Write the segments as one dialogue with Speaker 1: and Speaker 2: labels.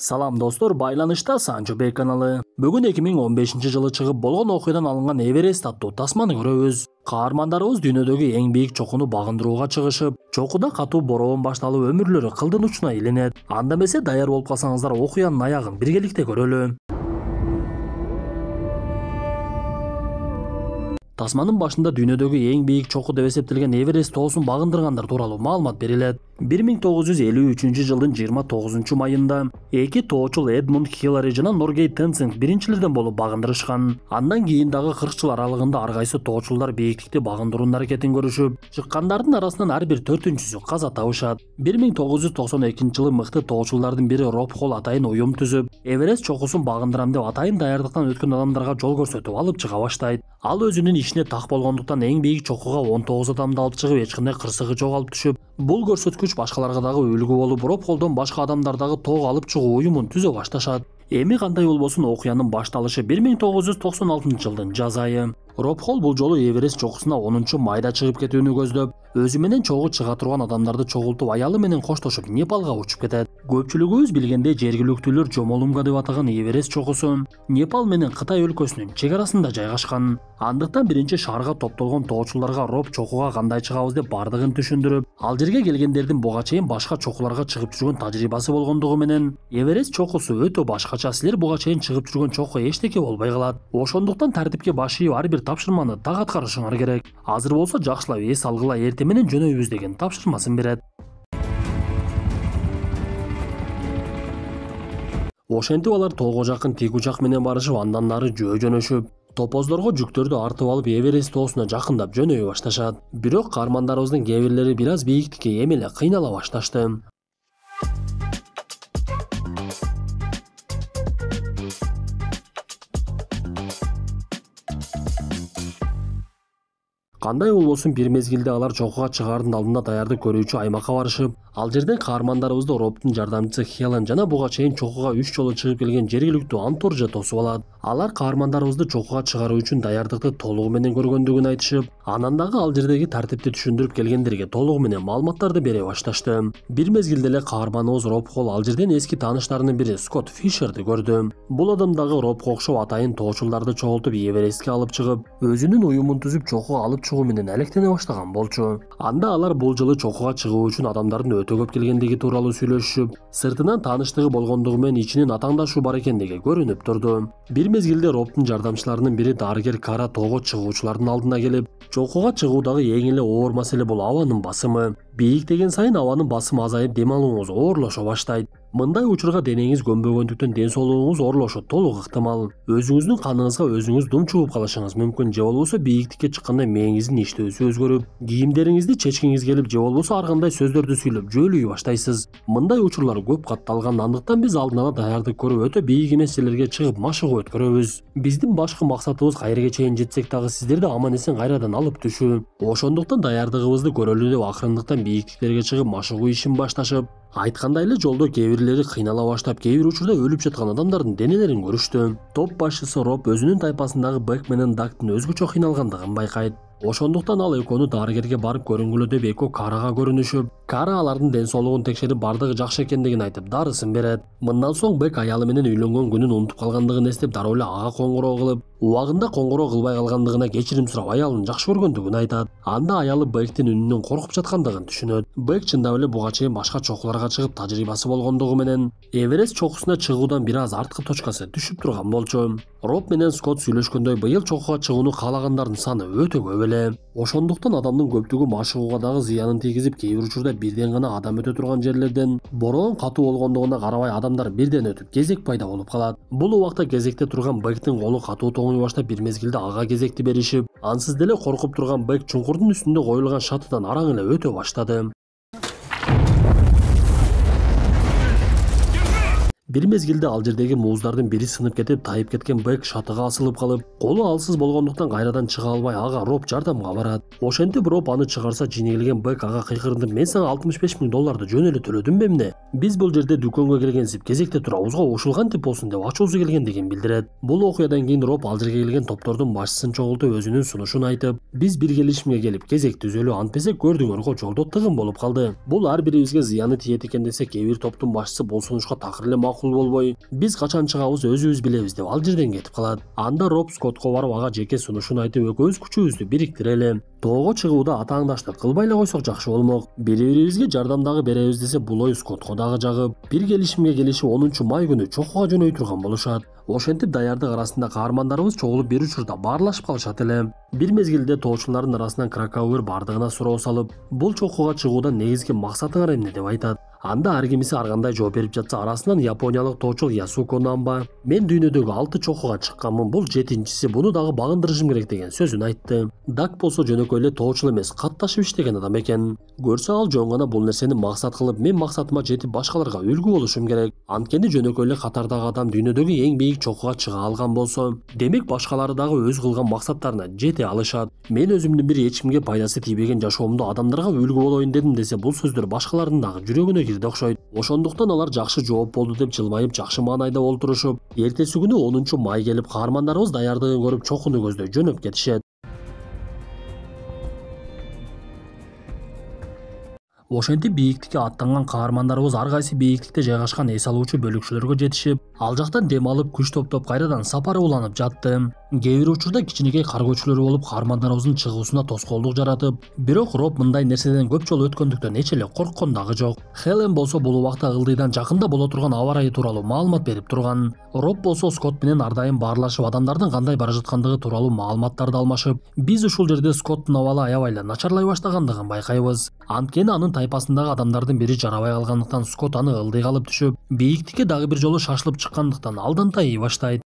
Speaker 1: Салам достор, байланышта Санчо Бей каналы. Бүгүн 2015-жылы чыгып болгон окуядан алынган Эверест аттуу тасманы көрөбүз. Каармандарыбыз дүйнөдөгү эң бийик чокуну багындырууга чыгышып, чокуда катуу бороон башталып өмүрлөрү кылдын учуна илинет. Анда эмесе даяр болуп калсаңыздар окуянын аягын биргеликте көрөлү. Тасманын башында дүйнөдөгү эң бийик чоку деп эсептелген Эверест тоосун багындыргандар тууралуу маалымат берилет. 1953 жылдын 29 майында эки тоочул Эдмунд Хиллари жана Норгей Тенцинг биринчилерден болуп багындырышкан. Андан кийин дагы 40 жыл аралыгында ар кайсы тоочулдар бийиктикти багындыруунун аракетин көрүшүп, чыккандардын арасынан ар бир төртүнчүсү каза табышат. 1992-жылы мыкты тоочулдардын бири Роб Холл атайын уюм түзүп, Эверест чокусун багындырам деп атайын даярдыктан өткөн адамдарга жол көрсөтүп алып чыга баштайт. Ал өзүнүн ишине так болгондуктан эң бийик чокуга 19 адамды алып чыгып, эч кандай кырсыгы жок алып түшүп, бул көрсөткүч башкаларга дагы үлгү болуп, Роб Холлдон башка адамдар дагы тоого алып чыгуу уюмун түзө башташат. Эми кандай болбосун окуянын башталышы 1996-жылдын жаз айы. Роб Холл бул жолу Эверест чокусуна 10-майда чыгып кетүүнү көздөп, өзү менен чогуу чыга турган адамдарды чогултуп, аялы менен коштошуп Непалга учуп кетет. Көпчүлүгүбүз билгендей, жергиликтүүлөр Жомолунга деп атаган Эверест чокусу Непал менен Кытай өлкөсүнүн чек арасында жайгашкан. Андыктан биринчи шаарга топтолгон тоочуларга Роб чокуга кандай чыгабыз деп бардыгын түшүндүрүп, ал жерге келгендердин буга чейин башка чокуларга чыгып жүргөн тажрыйбасы болгондугу менен Эверест чокусу өтө башкача, силер буга чейин чыгып жүргөн чоку эчтеке болбой калат. Ошондуктан тартипке баш ийип ар бир тапшырманы так аткарышыңар керек. Азыр болсо жакшылап эс алгыла, эртең менен жөнөйбүз деген тапшырмасын берет. Ошентип алар тоого жакын тик учак менен барышып, андан нары жөнөшүп, топоздорго жүктөрдү артып алып Эверест тоосуна жакындап жөнөй башташат. Бирок каармандарыбыздын кээ бирлери бир аз бийиктикке эми эле кыйнала башташты. Кандай болбосун, бир мезгилде алар чокуга чыгаардын алдында даярдык көрүүчү аймакка барышып, ал жерден каармандарыбызды Робтун жардамчысы Хелен жана буга чейин чокуга 3 жолу чыгып келген жергиликтүү Антуржа тосуп алат. Алар каармандарыбызды чокуга чыгаруу үчүн даярдыкты толугу менен көргөндүгүн айтышып, анан дагы ал жердеги тартипти түшүндүрүп келгендерге толугу менен маалыматтарды бере башташты. Бир мезгилде эле каарманыбыз Роб Холл ал жерден эски тааныштарынын бири Скотт Фишерди көрдү. Бул адам дагы Робко окшоп атайын тоочулдарды чогултуп Эверестке алып чыгып, өзүнүн уюмун түзүп чокуга алып чыгуу менен алектене баштаган болчу. Анда алар бул жылы чокуга чыгуу үчүн адамдардын өтө көп келгендиги тууралуу сүйлөшүшүп, сыртынан тааныштыгы болгондугу менен ичинен атаңдашуу бар экендиги көрүнүп турду. Бир мезгилде Робтун жардамчыларынын бири дарыгер Кара тоого чыгуучулардын алдына келип, чокуга чыгуудагы эң эле оор маселе бул абанын басымы. Бийиктеген сайын абанын басымы азайып, дем алууңуз оорлошо баштайт. Мындай учурга денеңиз көнбөгөндүктөн ден соолугуңуз оорлошу толук ыктымал. Өзүңүздүн каныңызга өзүңүз дум чугуп калышыңыз мүмкүн, же болбосо бийиктикке чыкканда мээңиздин иштөөсү өзгөрүп, кийимдериңизди чечкиңиз келип, же болбосо ар кандай сөздөрдү сүйлөп жөөлүй баштайсыз. Мындай учурлар көп катталган, андыктан биз алдын ала даярдык көрүп, өтө бийик эмес жерлерге чыгып машыгуу өткөрөбүз. Биздин башкы максатыбыз кайерге чейин жетсек дагы сиздерди аман эсен кайрадан алып түшүү. Ошондуктан даярдыгыбызды көрөлү деп акырындыктан бийиктиктерге чыгып машыгуу ишин башташып, айткандай эле жолдо кээ бирлери кыйнала баштап, кээ бир учурда өлүп жаткан адамдардын денелерин көрүштү. Топ башчысы Роб өзүнүн тайпасындагы Бек менен Дактын өзгөчө кыйналгандыгын байкайт. Ошондуктан ал экөөнү дарыгерге барып көрүнгүлө деп экөө Карага көрүнүшүп, Кара алардын ден соолугун текшерип, бардыгы жакшы экендигин айтып, дарысын берет. Мындан соң Бек аялы менен үйлөнгөн күнүн унутуп калгандыгын эстеп, дароо эле ага коңгуроо кылып, убагында коңгуроо кылбай калгандыгына кечирим сурап, аялын жакшы көргөндүгүн айтат. Анда аялы Бектин үнүнөн коркуп жаткандыгын түшүнөт. Бек чындап эле буга чейин башка чокуларга чыгып тажрыйбасы болгондугу менен Эверест чокусуна чыгуудан бир аз арткы точкасы түшүп турган болчу. Роб менен Скотт сүйлөшкөндөй, быйыл чокуга чыгууну каалагандардын саны өтө көп эле. Ошондуктан адамдын көптүгү машыгууга дагы зыянын тийгизип, кээ бир учурда бирден гана адам өтө турган жерлерден бороон катуу болгондугуна карабай адамдар бирден өтүп кезек пайда болуп калат. Бул убакта кезекте турган Бектин колу катуу тоңуй баштап, бир мезгилде ага кезекти беришип, ансыз деле коркуп турган Бек чуңкурдун үстүндө коюлган шатыдан араң эле өтө баштады. Бир мезгилде ал жердеги мууздардын бири сынып кетип, тайып кеткен Бек шатыга асылып калып, колу алсыз болгондуктан кайрадан чыга албай, ага Роб жардамга барат. Ошентип Роб аны чыгарса, жинегилген Бек ага кыйкырынып, мен сага $65,000 жөн эле төлөдүм бе эмне? Биз бул жерде дүкөнгө келгенсип, кезекте турабызга, ушул кантип болсун деп ачуусу келгендигин билдирет. Бул окуядан кийин Роб ал жерге келген топтордун башчысын чогултуп, өзүнүн сунушун айтып, биз бир келишимге келип кезек түзөлү, антпесе көрдүңөргө жолдо тыгын болуп калды. Бул ар бирибизге зыяны тиет экен десе, кээ бир топтун башчысы бул сунушка такыр эле макул макул болбой, биз качан чыгабыз өзүбүз билебиз деп ал жерден кетип калат. Анда Роб Скоттко барып ага жеке сунушун айтып экөөбүз күчүбүздү бириктирели. Тоого чыгууда атааңдаштык кылбай эле койсок жакшы болмок. Бири-бирибизге жардам дагы беребиз десе бул ой Скоттко дагы жагып, бир келишимге келишип 10-май күнү чокуга жөнөй турган болушат. Ошентип даярдык арасында каармандарыбыз чогулуп бир учурда баарлашып калышат эле. Бир мезгилде тоочулардын арасынан Кракауэр бардыгына суроо салып, бул чокуга чыгуудан негизги максатыңар эмне деп айтат. Анда ар кимиси ар кандай жооп берип жатса, арасынан япониялык тоочул Ясуко Намба мен дүйнөдөгү 6 чокуга чыкканмын, бул 7-чиси, буну дагы багындырышым керек деген сөзүн айтты. Дак болсо жөнөкөй эле тоочул эмес, катташып иштеген адам экен. Көрсө ал жөн гана бул нерсени максат кылып, мен максатыма жетип башкаларга үлгү болушум керек. Анткени жөнөкөй эле катардагы адам дүйнөдөгү эң бийик чокуга чыга алган болсо, демек башкалары дагы өз кылган максаттарына жете алышат. Мен өзүмдүн бир эч кимге пайдасы тийбеген жашоомдо адамдарга үлгү болоюн дедим десе, бул сөздөр башкалардын дагы жүрөгүнө кирди окшойт. Ошондуктан алар жакшы жооп болду деп жылмайып жакшы маанайда олтурушуп, эртеси күнү 10-май келип каармандарыбыз даярдыгын көрүп чокуну көздөй жөнөп кетишет. Ошентип бийиктикке аттанган каармандарыбыз ар кайсы бийиктикте жайгашкан эс алуучу бөлүкчөлөргө жетишип, ал жактан дем алып, күч топтоп кайрадан сапар уланып жатты. Кээ бир учурда кичинекей кар көчөлөр болуп каармандарыбыздын чыгуусуна тоскоолдук жаратып, бирок Роб мындай нерседен көп жолу өткөндүктөн эч эле корккон дагы жок. Хелен болсо бул убакта ылдыйдан жакында боло турган аба ырайы тууралуу маалымат берип турган. Роб болсо Скотт менен ар дайым баарлашып, адамдардын кандай бара жаткандыгы тууралуу маалыматтарды алмашып, биз ушул жерде Скотттун абалы аябай эле начарлай баштагандыгын байкайбыз. Анткени анын тайпасындагы адамдардын бири жарабай калгандыктан Скотт аны ылдый калып түшүп, бийиктикке дагы бир жолу шашылып чыккандыктан алдан тайый баштайт.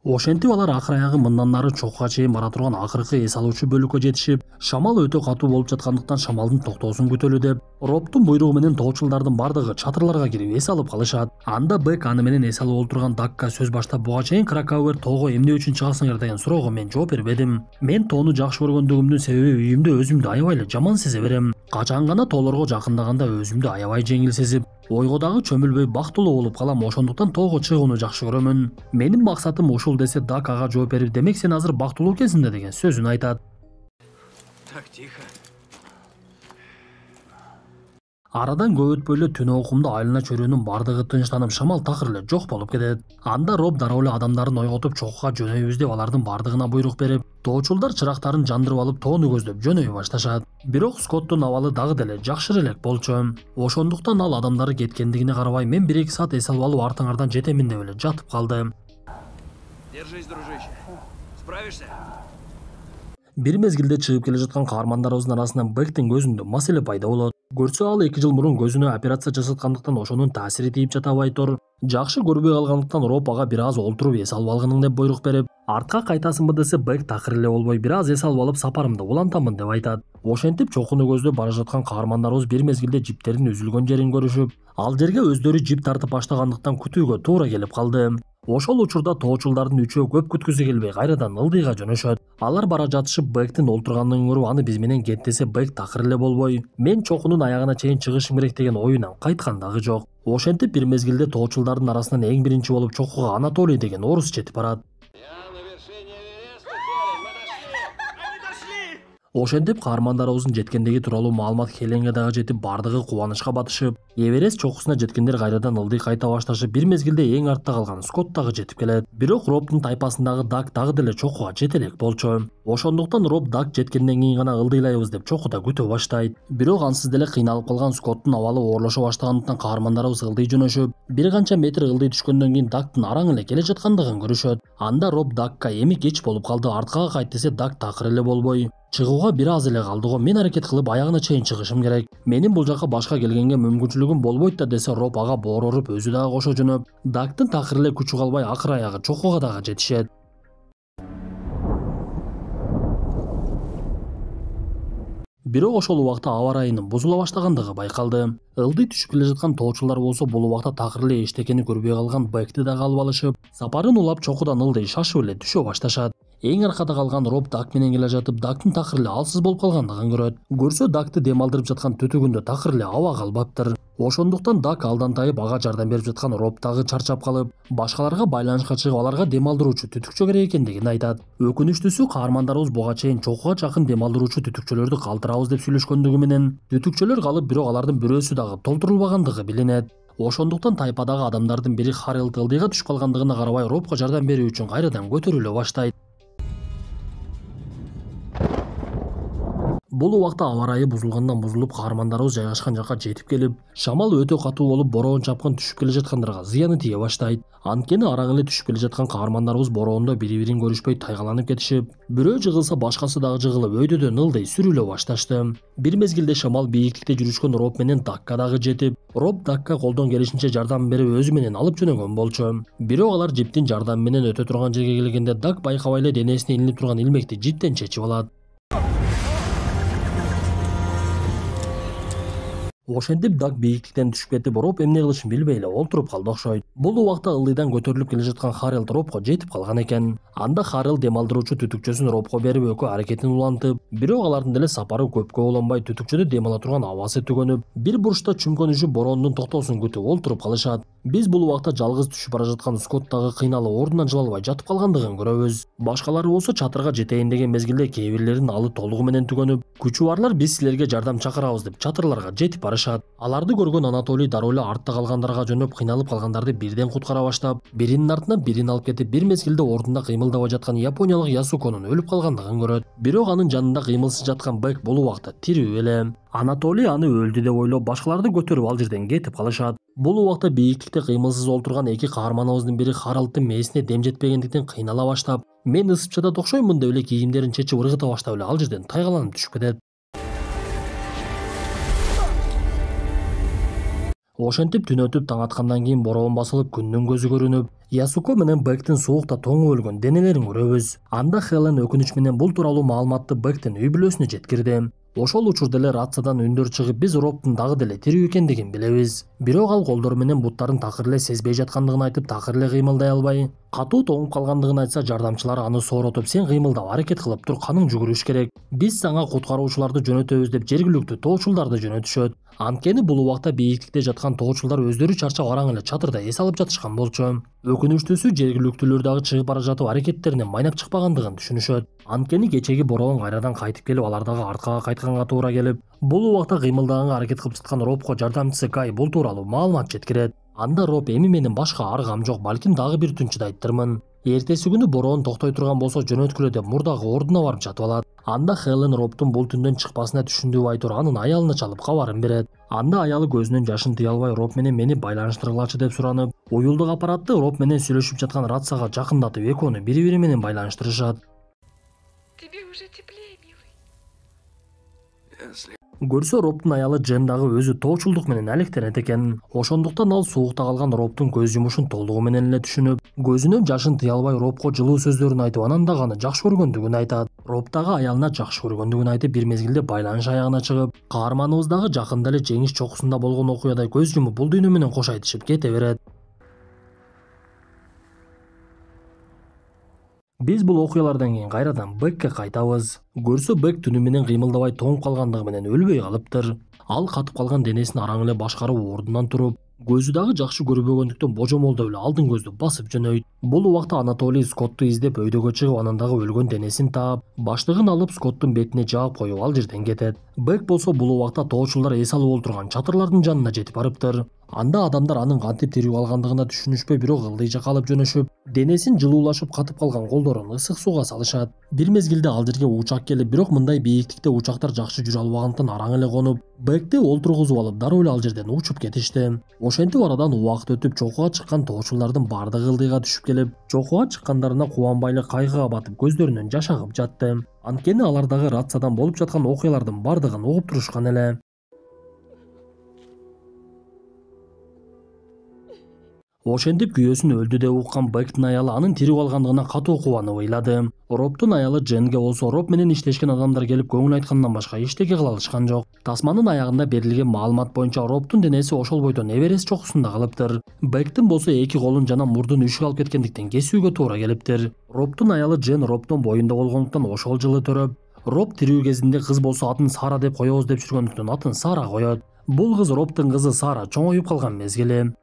Speaker 1: Ошентип алар акыр аягы мындан нары чокуга чейин бара турган акыркы эс алуучу бөлүккө жетишип, шамал өтө катуу болуп жаткандыктан шамалдын токтоосун күтөлү деп, Робтун буйругу менен тоочулдардын бардыгы чатырларга кирип эс алып калышат. Анда Бек аны менен эс алып олтурган Дакка сөз баштап, буга чейин Кракауэр тоого эмне үчүн чыгасыңар деген суроого мен жооп бербедим. Мен тоону жакшы көргөндүгүмдүн себеби үйүмдө өзүмдү аябай эле жаман сезе берем. Качан гана тоолорго жакындаганда өзүмдү аябай жеңил сезип, ойго дагы чөмүлбөй бактылуу болуп калам, ошондуктан тоого чыгууну жакшы көрөмүн. Менин максатым ушул десе, Дак ага жооп берип, демек сен азыр бактылуу экенсиң да деген сөзүн айтат.
Speaker 2: Так, тихо.
Speaker 1: Арадан көп өтпөй эле түн окумда айлана чөйрөнүн бардыгы тынчтанып, шамал такыр эле жок болуп кетет. Анда Роб дароо эле адамдарын ойготуп чокуга жөнөйбүз деп алардын бардыгына буйрук берип, тоочулдар чырактарын жандырып алып тоону көздөп жөнөй башташат. Бирок Скоттун абалы дагы деле жакшыр элек болчу. Ошондуктан ал адамдары кеткендигине карабай, мен 1-2 саат эс алып алып артыңардан жетемин деп эле жатып калды.
Speaker 2: Держись, дружище. Справишься?
Speaker 1: Бир мезгилде чыгып келе жаткан каармандарыбыздын арасынан Бектин көзүндө маселе пайда болот. Көрсө ал 2 жыл мурун көзүнө операция жасаткандыктан ошонун таасири тийип жатабай тур. Жакшы көрбөй калгандыктан Роб ага бир аз олтуруп эс алып алгының деп буйрук берип, артка кайтасыңбы десе, Бек такыр эле болбой, бир аз эс алып алып сапарымды улантамын деп айтат. Ошентип чокуну көздөп бара жаткан каармандарыбыз бир мезгилде жиптердин үзүлгөн жерин көрүшүп, ал жерге өздөрү жип тартып баштагандыктан күтүүгө туура келип калды. Ошол учурда тоочулдардын үчөө көп күткүсү келбей кайрадан ылдыйга жөнөшөт. Алар бара жатышып Бектин олтурганын көрүп, аны биз менен кет десе, Бек такыр эле болбой, мен чокунун аягына чейин чыгышым керек деген оюнан кайткан дагы жок. Ошентип бир мезгилде тоочулдардын арасынан эң биринчи болуп чокуга Анатолий деген орус жетип барат. Ошентип каармандарыбыздын жеткендиги тууралуу маалымат Хеленге дагы жетип, бардыгы кубанычка батышып, Эверест чокусуна жеткендер кайрадан ылдый кайта башташып, бир мезгилде эң артта калган Скотт дагы жетип келет. Бирок Робтун тайпасындагы Дак дагы деле чокуга жете элек болчу. Ошондуктан Роб Дак жеткенден кийин гана ылдыйлайбыз деп чокуда күтө баштайт. Бирок ансыз деле кыйналып калган Скотттун абалы оорлошо баштагандыктан каармандарыбыз ылдый жөнөшүп, бир канча метр ылдый түшкөндөн кийин Дактын араң эле келе жаткандыгын көрүшөт. Анда Роб Дакка эми кеч болуп калды, арткага кайт десе, Дак такыр эле болбой, чыгууга бир аз эле калды го, мен аракет кылып аягына чейин чыгышым керек. Менин бул жака башка келгенге мүмкүнчүлүгүм болбойт да десе, Роб ага боор уруп өзү дагы кошо жөнөп, Дактын такыр эле күчү калбай акыр аягы чокуга дагы жетишет. Бирок ошол убакта аба ырайынын бузула баштагандыгы байкалды. Ылдый түшүп келе жаткан тоочулар болсо бул убакта такыр эле эчтекени көрбөй калган Бекти дагы алып алышып, сапарын улап чокудан ылдый шашып эле түшө башташат. Эң аркада калган Роб Дак менен келе жатып, Дактын такыр эле алсыз болуп калгандыгын көрөт. Көрсө Дакты дем алдырып жаткан түтүгүндө такыр эле аба калбаптыр. Ошондуктан Дак алдан тайып ага жардам берип жаткан Роб дагы чарчап калып, башкаларга байланышка чыгып аларга дем алдыруучу түтүкчө керек экендигин айтат. Өкүнүчтүүсү каармандарыбыз буга чейин чокуга жакын дем алдыруучу түтүкчөлөрдү калтырабыз деп сүйлөшкөндүгү менен түтүкчөлөр калып, бирок алардын бирөөсү дагы толтурулбагандыгы билинет. Ошондуктан тайпадагы адамдардын бири Харилд ылдыйга түшүп калгандыгына карабай Робко жардам берүү үчүн кайрадан көтөрүлө баштайт. Бул убакта аба ырайы бузулгандан бузулуп, каармандарыбыз жайгашкан жакка жетип келип, шамал өтө катуу болуп, бороон чапкын түшүп келе жаткандарга зыяны тие баштайт. Анткени араң эле түшүп келе жаткан каармандарыбыз бороондо бири-бирин көрүшпөй тайгаланып кетишип, бирөө жыгылса башкасы дагы жыгылып, өйдөдөн ылдый сүрүлө башташты. Бир мезгилде шамал бийиктикте жүрүшкөн Роб менен Дакка дагы жетип, Роб Дакка колдон келишинче жардам берип өзү менен алып жөнөгөн болчу. Бирок алар жиптин жардамы менен өтө турган жерге келгенде Дак байкабай эле денесине илинип турган илмекти жиптен чечип алат. Ошентип Дак бийиктиктен түшүп кетип, Роб эмне кылышын билбей эле олтуруп калды окшойт. Бул убакта ылдыйдан көтөрүлүп келе жаткан Харилд Робко жетип калган экен. Анда Харилд дем алдыруучу түтүкчөсүн Робко берип өкө аракетин улантып, бирок алардын деле сапары көпкө уланбай түтүкчөдө дем ала турган абасы түгөнүп, бир бурчта чүмкөнүшүп бороондун токтоосун күтүп олтуруп калышат. Биз бул убакта жалгыз түшүп бара жаткан Скотт дагы кыйналып ордунан жыла албай жатып калгандыгын көрөбүз. Башкалары болсо чатырга жетейин деген мезгилде кээ бирлеринин алы толугу менен түгөнүп, күчү барлар биз силерге жардам чакырабыз деп чатырларга жетип барышат. Аларды көргөн Анатолий дароо эле артта калгандарга жөнөп, кыйналып калгандарды бирден куткара баштап, биринин артынан бирин алып кетип, бир мезгилде ордунда кыймылдабай жаткан япониялык Ясуконун өлүп калгандыгын көрөт. Бирок анын жанында кыймылсыз жаткан Бек бул убакта тирүү эле. Анатолий аны өлдү деп ойлоп, башкаларды көтөрүп ал жерден кетип калышат. Бул убакта бийиктикте кыймылсыз олтурган эки каарманыбыздын бири Харалдтын мээсине дем жетпегендиктен кыйнала баштап, мен ысып жатат окшоймун деп эле кийимдерин чечип ыргыта баштап эле ал жерден тайгаланып түшүп кетет. Ошентип түн өтүп таң аткандан кийин бороон басылып, күндүн көзү көрүнүп, Ясуко менен Бектин суукта тоңуп өлгөн денелерин көрөбүз. Анда Хелен өкүнүч менен бул тууралуу маалыматты Бектин үй бүлөсүнө жеткирди. Ошол учурда эле рациядан үндөр чыгып, биз Робтун дагы деле тирүү экендигин билебиз. Бирок ал колдору менен буттарын такыр эле сезбей жаткандыгын айтып, такыр эле кыймылдай албай, катуу тоңуп калгандыгын айтса, жардамчылары аны сооротуп, сен кыймылдап аракет кылып тур, каның жүгүрүш керек. Биз сага куткаруучуларды жөнөтөбүз деп жергиликтүү тоочулдарды жөнөтүшөт. Анткени бул убакта бийиктикте жаткан тоочулдар өздөрү чарчап араң эле чатырда эс алып жатышкан болчу. Өкүнүчтүүсү жергиликтүүлөр дагы чыгып бара жатып аракеттеринен майнап чыкпагандыгын түшүнүшөт. Анткени кечеги бороон кайрадан кайтып келип, алар дагы арткага кайтканга туура келип, бул убакта кыймылдаганга аракет кылып жаткан Робко жардамчысы Кай бул тууралуу маалымат жеткирет. Анда Роб эми менин башка аргам жок, балким дагы бир түн чыдайттырмын. Эртеси күнү бороон токтой турган болсо жөнөткүлө деп мурдагы ордуна барып жатып алат. Анда Хелен Робтун бул түндөн чыкпасына түшүндүп айтор анын аялына чалып кабарын берет. Анда аялы көзүнөн жашын тыя албай Роб менен мени байланыштыргылачы деп суранып, уюлдук аппаратты Роб менен сүйлөшүп жаткан рацияга жакындатып экөөнү бири-бири менен байланыштырышат. Көрсө Робтун аялы Джен дагы өзү тоочулдук менен алектенет экен. Ошондуктан ал суукта калган Робтун көз жумушун толугу менен эле түшүнүп, көзүнөн жашын тыя албай Робко жылуу сөздөрүн айтып, анан дагы аны жакшы көргөндүгүн айтат. Роб дагы аялына жакшы көргөндүгүн айтып, бир мезгилде байланыш аягына чыгып, каарманыбыз дагы жакында эле жеңиш чокусунда болгон окуядай көз жумуп бул дүйнө менен кош айтышып кете берет. Биз бул окуялардан кийин кайрадан Бекке кайтабыз. Көрсө Бек түнү менен кыймылдабай тоңуп калгандыгы менен өлбөй калыптыр. Ал катып калган денесин араң эле башкарып ордунан туруп, көзү дагы жакшы көрбөгөндүктөн божомолдоп эле алдын көздү басып жөнөйт. Бул убакта Анатолий Скотту издеп өйдөгө чыгып, анын дагы өлгөн денесин таап, баштыгын алып Скоттун бетине жаап коюп ал жерден кетет. Бек болсо бул убакта тоочулдар эс алып олтурган чатырлардын жанына жетип барыптыр. Анда адамдар анын кантип тирүү калгандыгына түшүнүшпөй, бирок ылдый жакка алып жөнөшүп, денесин жылуулашып катып калган колдорун ысык сууга салышат. Бир мезгилде ал жерге учак келип, бирок мындай бийиктикте учактар жакшы жүрө албагандыктан араң эле конуп, Бекти олтургузуп алып дароо эле ал жерден учуп кетишти. Ошентип арадан убакыт өтүп, чокуга чыккан тоочулардын бардыгы ылдыйга түшүп келип, чокуга чыккандарына кубанбай эле кайгыга батып, көздөрүнөн жаш агып жатты. Анткени алар дагы рациядан болуп жаткан окуялардын бардыгын угуп турушкан эле. Ошентип күйөөсүн өлдү деп уккан Бектин аялы анын тирүү калгандыгына катуу кубанып ыйлады. Робтун аялы Дженге болсо Роб менен иштешкен адамдар келип көңүл айткандан башка эчтеке кыла алышкан жок. Тасманын аягында берилген маалымат боюнча Робтун денеси ошол бойдон Эверест чокусунда калыптыр. Бектин болсо эки колун жана мурдун үшүк алып кеткендиктен кесүүгө туура келиптир. Робтун аялы Джен Робтун боюнда болгондуктан ошол жылы төрөп, Роб тирүү кезинде кыз болсо атын Сара деп коебуз деп жүргөндүктөн атын Сара коет. Бул кыз Робтун кызы Сара чоңоюп калган мезгили.